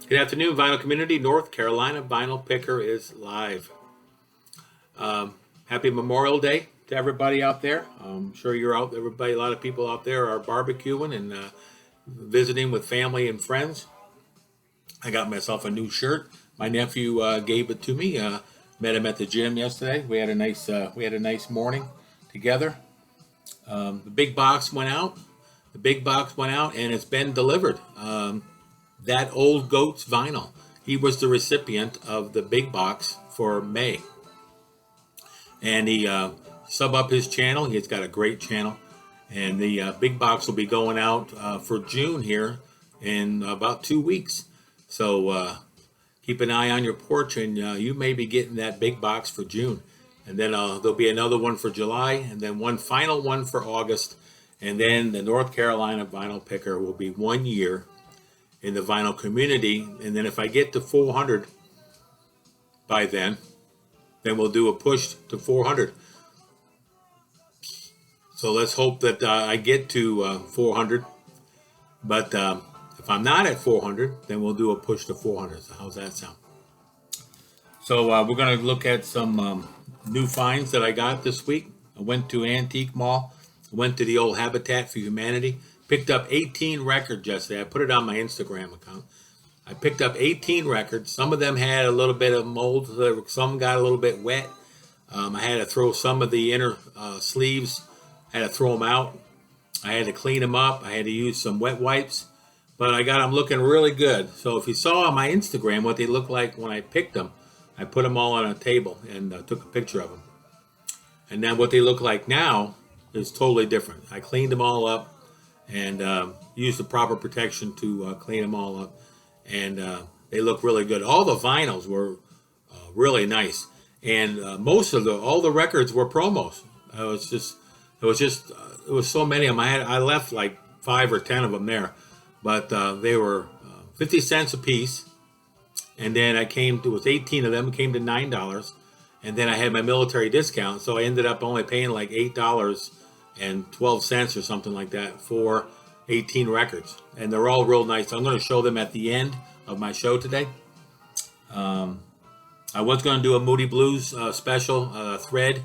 Good afternoon, vinyl community. North Carolina Vinyl Picker is live. Happy Memorial Day to everybody out there. I'm sure you're out. Everybody, a lot of people out there are barbecuing and visiting with family and friends. I got myself a new shirt. My nephew gave it to me. Met him at the gym yesterday. We had a nice morning together. The big box went out. And it's been delivered. That Old Goats vinyl. He was the recipient of the big box for May. And he sub up his channel. He's got a great channel. And the big box will be going out for June here in about 2 weeks. So keep an eye on your porch, and you may be getting that big box for June. And then there'll be another one for July, and then one final one for August. And then the North Carolina Vinyl Picker will be 1 year in the vinyl community. And then if I get to 400 by then we'll do a push to 400. So let's hope that I get to 400. But if I'm not at 400, then we'll do a push to 400. So how's that sound? So we're going to look at some new finds that I got this week. I went to Antique Mall. I went to the old Habitat for Humanity. Picked up 18 records yesterday. I put it on my Instagram account. I picked up 18 records. Some of them had a little bit of mold. Some got a little bit wet. I had to throw some of the inner sleeves. I had to throw them out. I had to clean them up. I had to use some wet wipes. But I got them looking really good. So if you saw on my Instagram what they looked like when I picked them, I put them all on a table and took a picture of them. And then what they look like now is totally different. I cleaned them all up and used the proper protection to clean them all up. And they look really good. All the vinyls were really nice. And all the records were promos. It was so many of them. I left like 5 or 10 of them there. But they were 50 cents a piece. And then it was 18 of them, came to $9. And then I had my military discount, so I ended up only paying like $8.12 or something like that for 18 records. And they're all real nice. I'm going to show them at the end of my show today. I was going to do a Moody Blues special thread,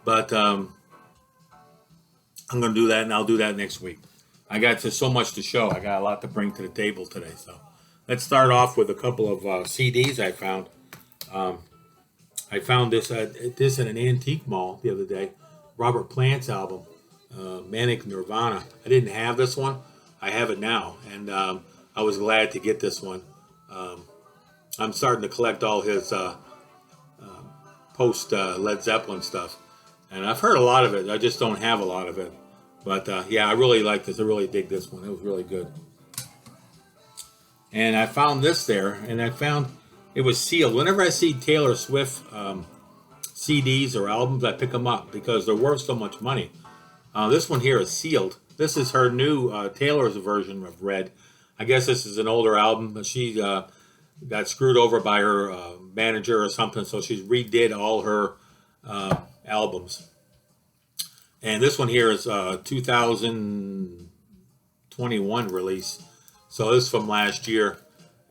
but I'm going to do that, and I'll do that next week. I got just so much to show. I got a lot to bring to the table today. So let's start off with a couple of CDs I found. I found this at an antique mall the other day. Robert Plant's album, Manic Nirvana. I didn't have this one. I have it now, and I was glad to get this one. I'm starting to collect all his post Led Zeppelin stuff, and I've heard a lot of it. I just don't have a lot of it. But yeah, I really like this. I really dig this one. It was really good. And I found this there, and I found it was sealed. Whenever I see Taylor Swift CDs or albums, I pick them up because they're worth so much money. This one here is sealed. This is her new Taylor's version of Red. I guess this is an older album, but she got screwed over by her manager or something, so she's redid all her albums. And this one here is 2021 release. So this is from last year,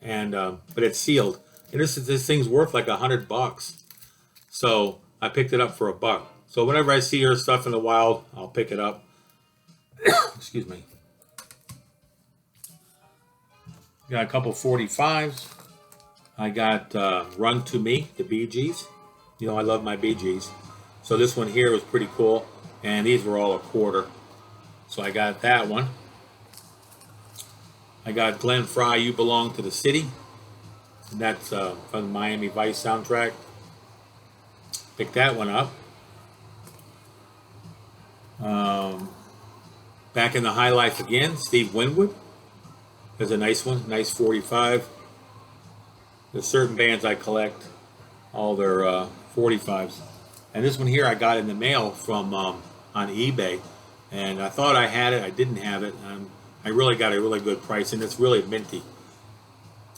and but it's sealed. And this thing's worth like $100. So I picked it up for $1. So whenever I see her stuff in the wild, I'll pick it up. Excuse me. Got a couple 45s. I got Run to Me, the Bee Gees. You know I love my Bee Gees. So this one here was pretty cool. And these were all $0.25. So I got that one. I got Glenn Frey, You Belong to the City. And that's from the Miami Vice soundtrack. Picked that one up. Back in the High Life Again, Steve Winwood. There's a nice one, nice 45. There's certain bands I collect, all their 45s. And this one here I got in the mail from on eBay. And I thought I had it, I didn't have it. I really got a really good price, and it's really minty.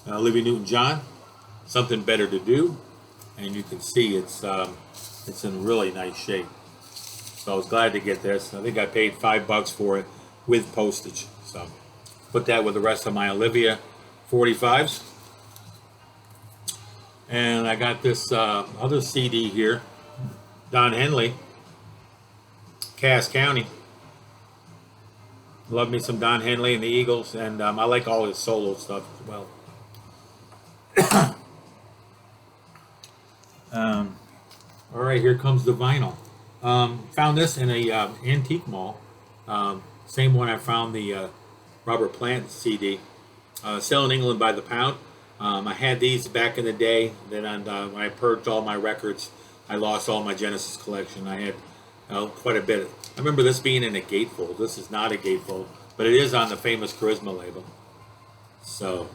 Olivia Newton-John, Something Better to Do. And you can see it's in really nice shape. So I was glad to get this. I think I paid $5 for it with postage. So put that with the rest of my Olivia 45s. And I got this other CD here, Don Henley, Cass County. Love me some Don Henley and the Eagles, and I like all his solo stuff as well. All right, here comes the vinyl. Found this in a antique mall. Same one I found the Robert Plant CD. Selling in England by the pound. I had these back in the day. Then when I purged all my records, I lost all my Genesis collection. I had quite a bit. I remember this being in a gatefold. This is not a gatefold, but it is on the famous Charisma label. So,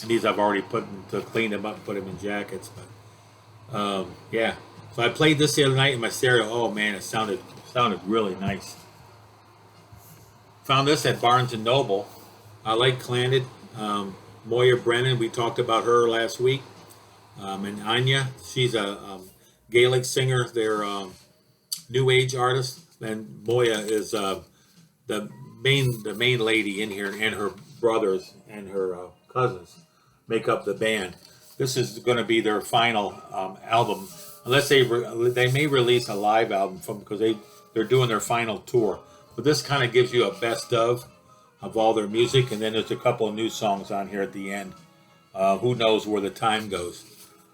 and these I've already put to clean them up and put them in jackets. But yeah, so I played this the other night in my stereo. Oh man, it sounded really nice. Found this at Barnes and Noble. I like Clandid. Moya Brennan, we talked about her last week. And Anya, she's a Gaelic singer. They're new age artist. And Moya is the main lady in here, and her brothers and her cousins make up the band. This is going to be their final album, unless they may release a live album because they're doing their final tour. But this kind of gives you a best of all their music, and then there's a couple of new songs on here at the end. Who knows where the time goes?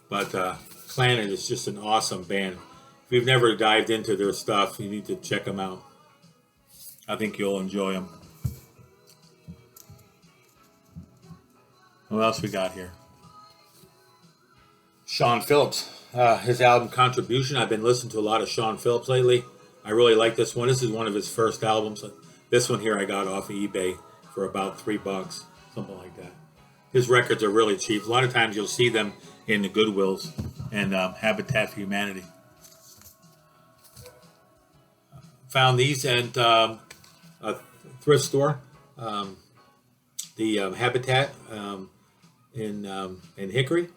But Planet is just an awesome band. If you've never dived into their stuff, you need to check them out. I think you'll enjoy them. What else we got here? Sean Phillips, his album Contribution. I've been listening to a lot of Sean Phillips lately. I really like this one. This is one of his first albums. This one here I got off of eBay for about $3, something like that. His records are really cheap. A lot of times you'll see them in the Goodwills and Habitat for Humanity. Found these at a thrift store, the Habitat in Hickory,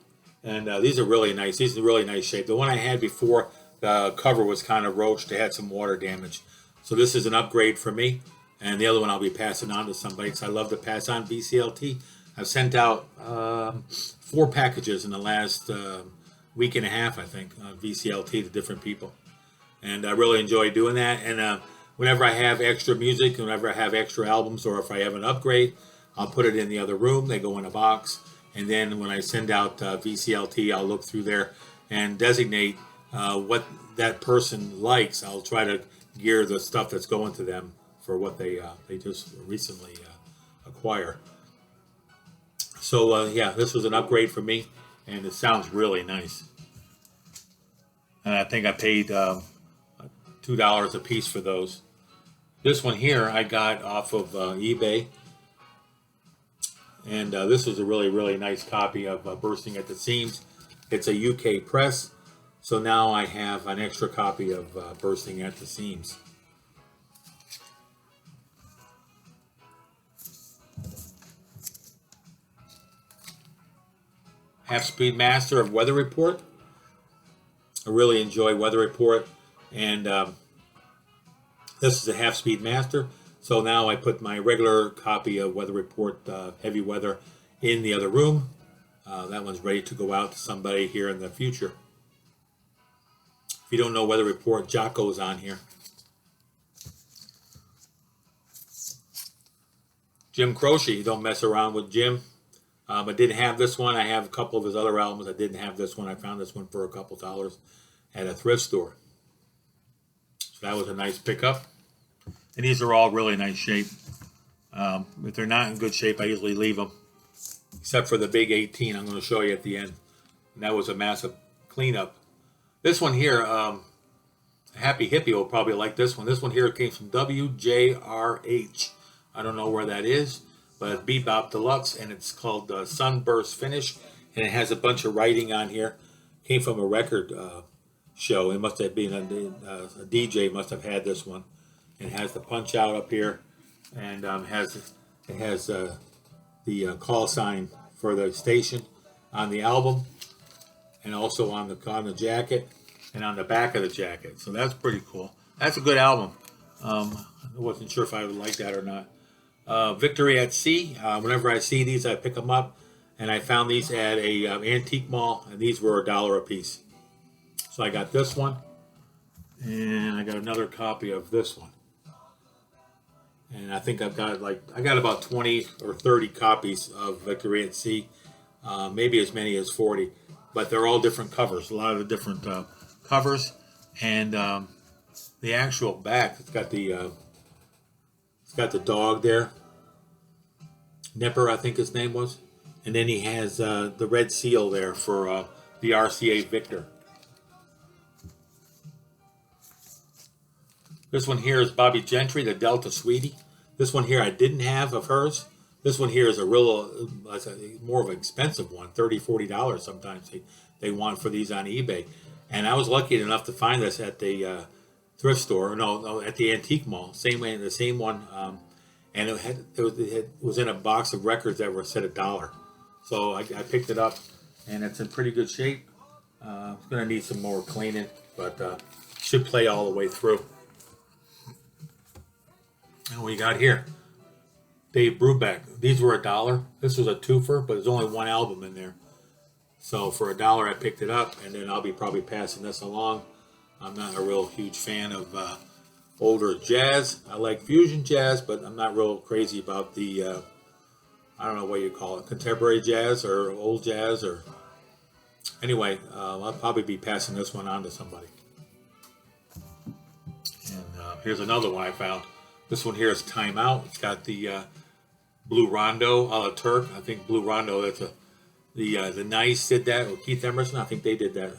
and these are really nice. These are really nice shape. The one I had before, the cover was kind of roached. It had some water damage, so this is an upgrade for me. And the other one I'll be passing on to somebody because I love to pass on VCLT. I've sent out 4 packages in the last week and a half, I think, VCLT to different people. And I really enjoy doing that. And whenever I have extra music, whenever I have extra albums, or if I have an upgrade, I'll put it in the other room. They go in a box. And then when I send out VCLT, I'll look through there and designate what that person likes. I'll try to gear the stuff that's going to them for what they just recently acquire. So yeah, this was an upgrade for me, and it sounds really nice. And I think I paid $2 a piece for those. This one here I got off of eBay, and this was a really nice copy of Bursting at the Seams. It's a UK press, so now I have an extra copy of Bursting at the Seams. Half-Speed Master of Weather Report. I really enjoy Weather Report, and this is a Half-Speed Master. So now I put my regular copy of Weather Report Heavy Weather in the other room. That one's ready to go out to somebody here in the future. If you don't know Weather Report, Jocko's on here. Jim Croce, don't mess around with Jim. I didn't have this one. I have a couple of his other albums. I didn't have this one. I found this one for a couple dollars at a thrift store. So that was a nice pickup. And these are all really nice shape. If they're not in good shape, I usually leave them. Except for the big 18 I'm going to show you at the end. And that was a massive cleanup. This one here, Happy Hippie will probably like this one. This one here came from WJRH. I don't know where that is, but it's Bebop Deluxe, and it's called Sunburst Finish, and it has a bunch of writing on here. Came from a record show. It must have been a DJ must have had this one. It has the punch out up here, and it has the call sign for the station on the album, and also on the jacket and on the back of the jacket. So that's pretty cool. That's a good album. I wasn't sure if I would like that or not. Victory at Sea. Whenever I see these, I pick them up. and I found these at a antique mall, and these were $1 a piece. So I got this one, and I got another copy of this one. And I think I got about 20 or 30 copies of Victory at Sea, maybe as many as 40, but they're all different covers. A lot of the different covers, and the actual back. It's got the dog there, Nipper, I think his name was, and then he has the red seal there for the RCA Victor. This one here is Bobby Gentry, the Delta Sweetie. This one here I didn't have of hers. This one here is a real, more of an expensive one, $30, $40 sometimes they want for these on eBay. And I was lucky enough to find this at the thrift store, no, at the antique mall, the same one. And it was in a box of records that were set $1. So I picked it up, and it's in pretty good shape. It's going to need some more cleaning, but should play all the way through. And what we got here, Dave Brubeck. These were $1. This was a twofer, but there's only one album in there. So for $1, I picked it up, and then I'll be probably passing this along. I'm not a real huge fan of older jazz. I like fusion jazz, but I'm not real crazy about the, I don't know what you call it, contemporary jazz or old jazz. Or anyway, I'll probably be passing this one on to somebody. And here's another one I found. This one here is Time Out. It's got the Blue Rondo a la Turk. I think Blue Rondo, that's the Nice did that with Keith Emerson. I think they did that.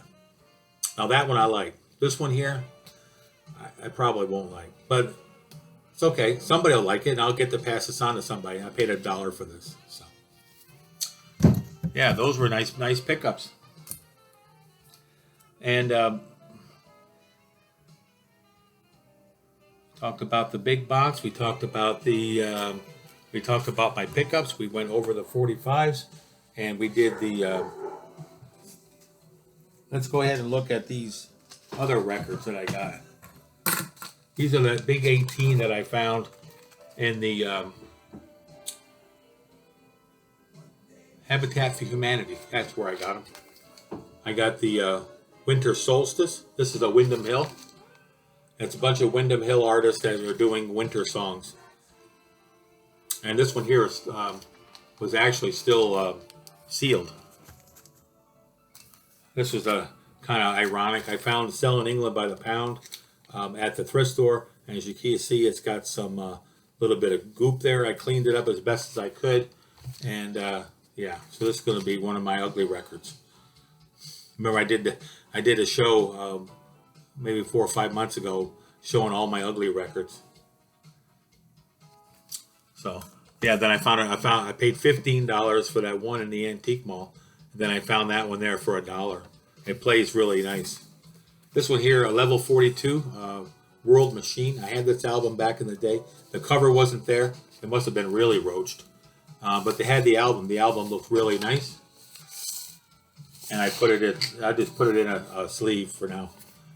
Now that one I like. This one here, I probably won't like, but it's okay. Somebody will like it, and I'll get to pass this on to somebody. I paid $1 for this, so yeah, those were nice pickups. And talked about the big box. We talked about my pickups. We went over the 45s, and we did the. Let's go ahead and look at these other records that I got. These are the big 18 that I found in the Habitat for Humanity. That's where I got them. I got the Winter Solstice. This is a Windham Hill. It's a bunch of Windham Hill artists that are doing winter songs. And this one here is, was actually still sealed. This was a kind of ironic. I found Sell in England by the Pound at the thrift store. And as you can see, it's got some little bit of goop there. I cleaned it up as best as I could. And yeah, so this is going to be one of my ugly records. Remember, I did a show maybe 4 or 5 months ago showing all my ugly records. So yeah, then I paid $15 for that one in the antique mall. Then I found that one there for $1. It plays really nice. This one here, a level 42 World Machine. I had this album back in the day. The cover wasn't there. It must have been really roached. But they had the album. The album looked really nice. And I just put it in a sleeve for now.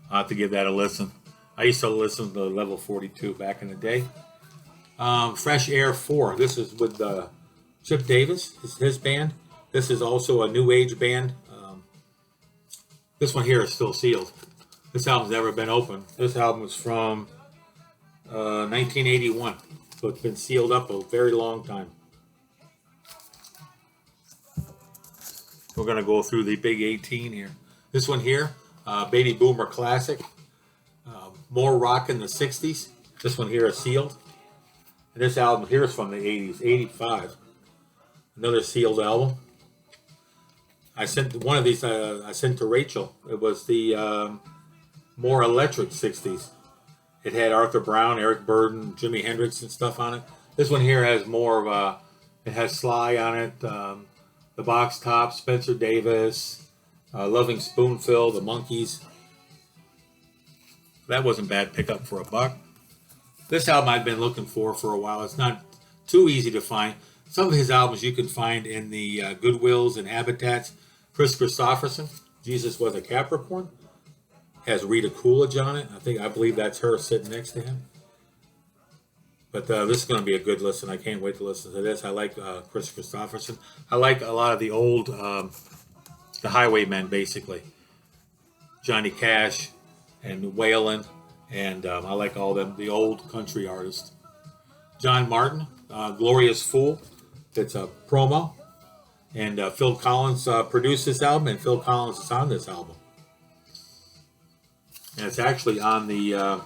I'll have to give that a listen. I used to listen to level 42 back in the day. Fresh Air 4. This is with Chip Davis, his band. This is also a new age band. This one here is still sealed. This album's never been opened. This album is from 1981. So it's been sealed up a very long time. We're going to go through the big 18 here. This one here, Baby Boomer Classic. More rock in the 60s. This one here is sealed. And this album here is from the 80s, 85. Another sealed album. I sent one of these, I sent to Rachel. It was the more electric 60s. It had Arthur Brown, Eric Burden, Jimi Hendrix and stuff on it. This one here has more of a, it has Sly on it, the Box Tops, Spencer Davis, Loving Spoonful, the Monkees. That wasn't bad pickup for $1. This album I've been looking for a while. It's not too easy to find. Some of his albums you can find in the Goodwills and Habitats. Chris Christopherson, Jesus Was a Capricorn, has Rita Coolidge on it. I believe that's her sitting next to him. But this is going to be a good listen. I can't wait to listen to this. I like Chris Christopherson. I like a lot of the old, the Highwaymen, basically. Johnny Cash and Waylon. And I like all them, the old country artists. John Martin, Glorious Fool. It's a promo. And Phil Collins produced this album, and Phil Collins is on this album. And it's actually on the,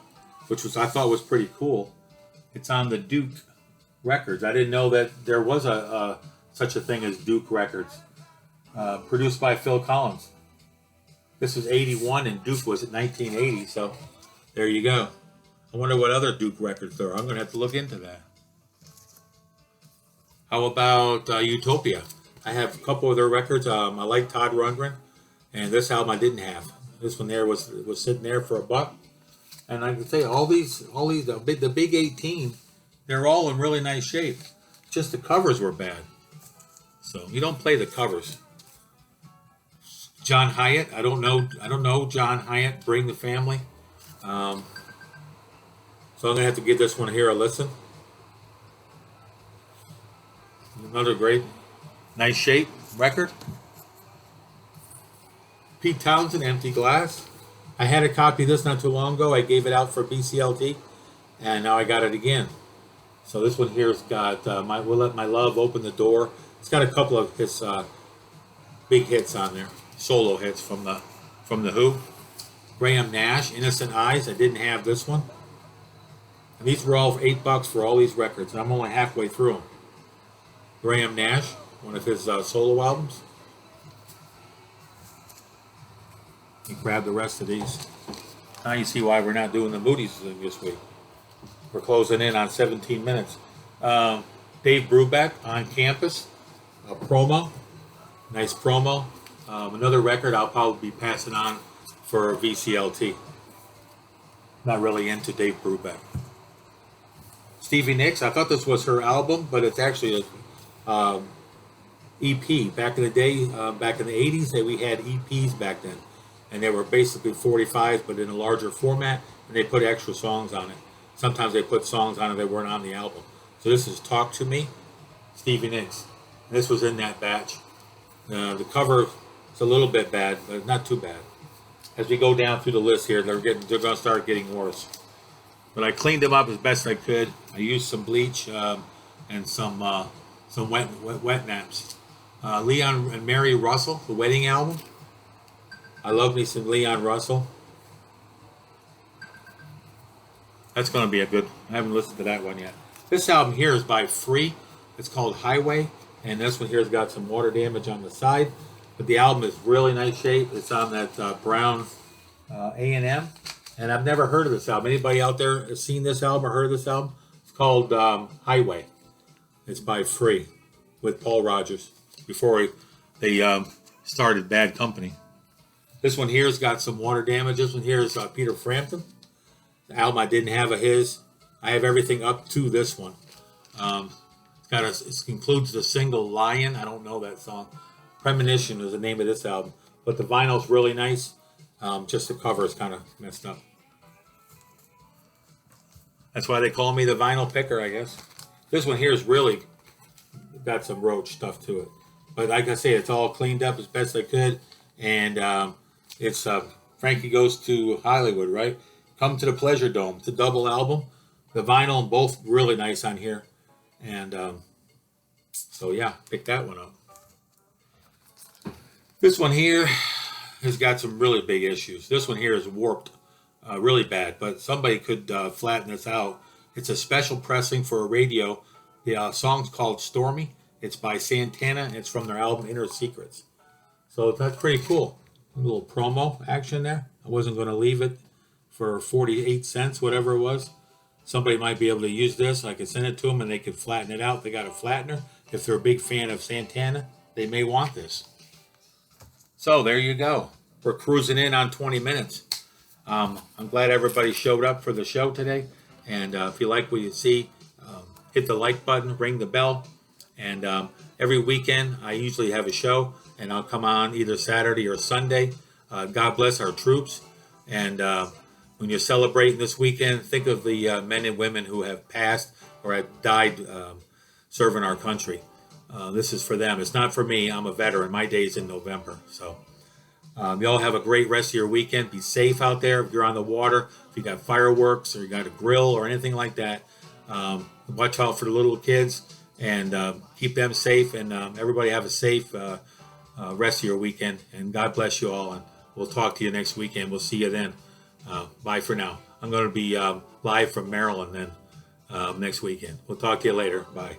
which was I thought was pretty cool. It's on the Duke Records. I didn't know that there was a such a thing as Duke Records, produced by Phil Collins. This was 81 and Duke was at 1980, so there you go. I wonder what other Duke records there are. I'm going to have to look into that. How about Utopia? I have a couple of their records. I like Todd Rundgren, and this album I didn't have. This one there was sitting there for $1. And I can say all these the big 18, they're all in really nice shape. Just the covers were bad. So you don't play the covers. John Hyatt, I don't know John Hyatt. Bring the Family. So I'm gonna have to give this one here a listen. Another great, nice shape record. Pete Townsend, Empty Glass. I had a copy of this not too long ago. I gave it out for BCLT, and now I got it again. So this one here's got We'll Let My Love Open the Door. It's got a couple of his big hits on there, solo hits from the Who. Graham Nash, Innocent Eyes. I didn't have this one. And these were all for $8 for all these records, and I'm only halfway through them. Graham Nash, one of his solo albums. You grab the rest of these. Now you see why we're not doing the Moody's this week. We're closing in on 17 minutes. Dave Brubeck, On Campus, a promo, nice promo. Another record I'll probably be passing on for VCLT. Not really into Dave Brubeck. Stevie Nicks, I thought this was her album, but it's actually a EP. Back in the day, back in the 80s, we had EPs back then. And they were basically 45s, but in a larger format, and they put extra songs on it. Sometimes they put songs on it that weren't on the album. So this is Talk to Me, Stevie Nicks. And this was in that batch. The cover is a little bit bad, but not too bad. As we go down through the list here, they're going to start getting worse. But I cleaned them up as best I could. I used some bleach and some wet naps. Leon and Mary Russell, the Wedding album. I love me some Leon Russell. That's going to be a good. I haven't listened to that one yet. This album here is by Free. It's called Highway, and this one here has got some water damage on the side. But the album is really nice shape. It's on that brown A&M, and I've never heard of this album. Anybody out there has seen this album or heard of this album? It's called Highway. It's by Free with Paul Rogers before they started Bad Company. This one here's got some water damage. This one here is Peter Frampton. The album I didn't have of his. I have everything up to this one. It includes the single Lion. I don't know that song. Premonition is the name of this album. But the vinyl's really nice. Just the cover is kind of messed up. That's why they call me the vinyl picker, I guess. This one here is really got some roach stuff to it. But like I say, it's all cleaned up as best I could. And it's Frankie Goes to Hollywood, right? Come to the Pleasure Dome. It's a double album. The vinyl, both really nice on here. And so, yeah, pick that one up. This one here has got some really big issues. This one here is warped really bad, but somebody could flatten this out. It's a special pressing for a radio. The song's called Stormy. It's by Santana, and it's from their album Inner Secrets. So that's pretty cool. A little promo action there. I wasn't going to leave it for 48 cents, whatever it was. Somebody might be able to use this. I could send it to them, and they could flatten it out. They got a flattener. If they're a big fan of Santana, they may want this. So there you go. We're cruising in on 20 minutes. I'm glad everybody showed up for the show today. And if you like what you see, hit the like button, ring the bell. And every weekend, I usually have a show. And I'll come on either Saturday or Sunday. God bless our troops. And when you're celebrating this weekend, think of the men and women who have passed or have died serving our country. This is for them. It's not for me. I'm a veteran. My day's in November. So y'all have a great rest of your weekend. Be safe out there. If you're on the water, if you got fireworks or you got a grill or anything like that, watch out for the little kids and keep them safe. And everybody have a safe rest of your weekend. And God bless you all. And we'll talk to you next weekend. We'll see you then. Bye for now. I'm going to be live from Maryland then next weekend. We'll talk to you later. Bye.